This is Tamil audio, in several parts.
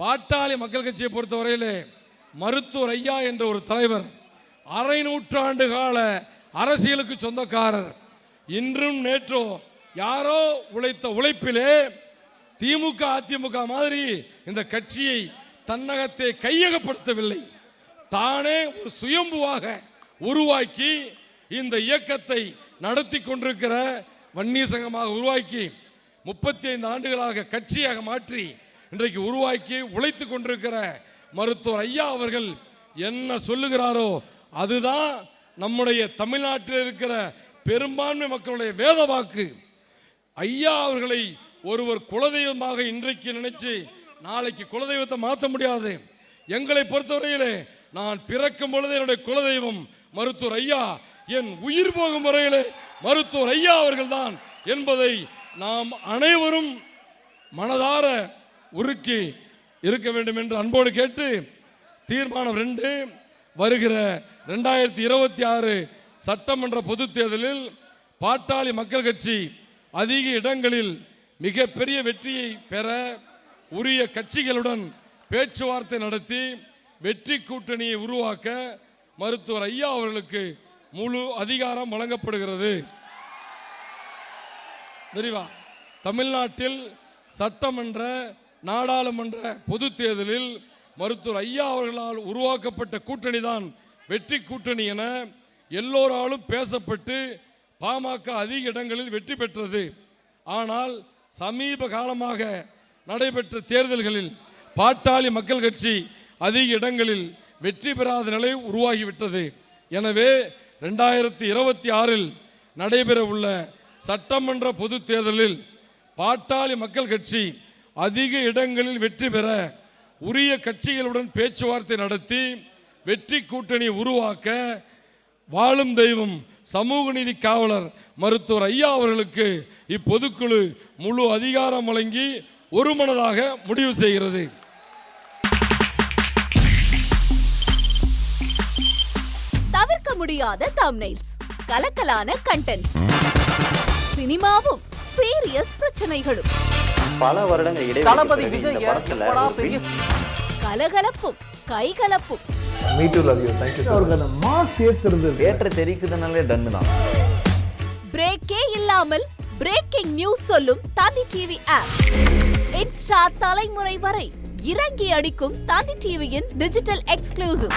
பாட்டாளி மக்கள் கட்சியை பொறுத்தவரையிலே மருத்துவர் ஐயா என்ற ஒரு தலைவர் அரை நூற்றாண்டு கால அரசியலுக்கு சொந்தக்காரர். இன்றும் நேற்றோ யாரோ உழைத்த உழைப்பிலே திமுக அதிமுக மாதிரி இந்த கட்சியை தன்னகத்தை கையகப்படுத்தவில்லை. தானே ஒரு சுயம்புவாக உருவாக்கி இந்த இயக்கத்தை நடத்தி கொண்டிருக்கிற வன்னிய சங்கமாக உருவாக்கி 35 ஆண்டுகளாக கட்சியாக மாற்றி இன்றைக்கு உருவாக்கி உழைத்து கொண்டிருக்கிற மருத்துவர் ஐயா அவர்கள் என்ன சொல்லுகிறாரோ அதுதான் நம்முடைய தமிழ்நாட்டில் இருக்கிற பெரும்பான்மை மக்களுடைய வேத வாக்கு. ஐயா அவர்களை ஒருவர் குலதெய்வமாக இன்றைக்கு நினைச்சு நாளைக்கு குலதெய்வத்தை மாற்ற முடியாது. எங்களை பொறுத்தவரையிலே நான் பிறக்கும் பொழுது என்னுடைய குலதெய்வம் மருத்துவர் ஐயா, என் உயிர் போகும் முறையிலே மருத்துவர் ஐயா அவர்கள் தான் என்பதை நாம் அனைவரும் மனதார உருக்கி இருக்க வேண்டும் என்று அன்போடு கேட்டு, தீர்மானம் 2 வருகிற 2026 சட்டமன்ற பொதுத் தேர்தலில் பாட்டாளி மக்கள் கட்சி அதிக இடங்களில் மிகப்பெரிய வெற்றியை பெற உரிய கட்சிகளுடன் பேச்சுவார்த்தை நடத்தி வெற்றி கூட்டணியை உருவாக்க மருத்துவர் ஐயா அவர்களுக்கு முழு அதிகாரம் வழங்கப்படுகிறது. தெரிவா, தமிழ்நாட்டில் சட்டமன்ற நாடாளுமன்ற பொது தேர்தலில் மருத்துவர் ஐயா அவர்களால் உருவாக்கப்பட்ட கூட்டணி தான் வெற்றி கூட்டணி என எல்லோராலும் பேசப்பட்டு பாமக அதிக இடங்களில் வெற்றி பெற்றது. ஆனால் சமீப காலமாக நடைபெற்ற தேர்தல்களில் பாட்டாளி மக்கள் கட்சி அதிக இடங்களில் வெற்றி பெறாத நிலை உருவாகிவிட்டது. எனவே 2026 நடைபெற உள்ள சட்டமன்ற பொது தேர்தலில் பாட்டாளி மக்கள் கட்சி அதிக இடங்களில் வெற்றி பெற உரிய கட்சிகளுடன் பேச்சுவார்த்தை நடத்தி வெற்றி கூட்டணி உருவாக்க வாழும் தெய்வம் சமூக நீதி காவலர் மருத்துவர் ஐயா அவர்களுக்கு இப்பொதுக்குழு முழு அதிகாரம் வழங்கி ஒருமனதாக முடிவு செய்கிறது. தவிர்க்க முடியாத தம்ப்நெயில்ஸ், கலக்கலான கண்டென்ட்ஸ், சினிமாவும் சீரியஸ் பிரச்சனைகளும், பல வருடங்கள் தளபதி இடைவெளி விஜய் கலகலப்பும் கைகலப்பும். Me too, love you. Thank you so much. Mass ஏத்துறது ஏற்ற தெரிக்குதுனாலே டன்னு தான். பிரேக்கே இல்லாமல் பிரேக்கிங் நியூஸ் சொல்லும் தந்தி டிவி ஆப். இன்ஸ்டா தலைமுறை வரை இறங்கி அடிக்கும் தந்தி டிவியின் டிஜிட்டல் எக்ஸ்க்ளூசிவ்.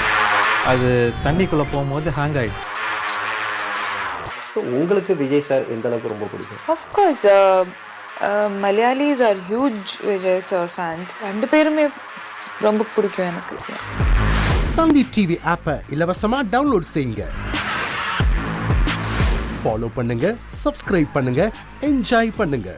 அது தண்ணிக்குள்ள போகும்போது ஹேங் ஆயிடுச்சு. உங்களுக்கு விஜய் சார் எந்த அளவுக்கு ரொம்ப பிடிக்கும்? Of course, Malayalis are huge Vijay sir fans. ரெண்டு பேருமே ரொம்ப பிடிக்கும் எனக்கு. தந்தி டிவி ஆப்பை இலவசமா டவுன்லோட் செய்யுங்க. ஃபாலோ பண்ணுங்க, சப்ஸ்கிரைப் பண்ணுங்க, என்ஜாய் பண்ணுங்க.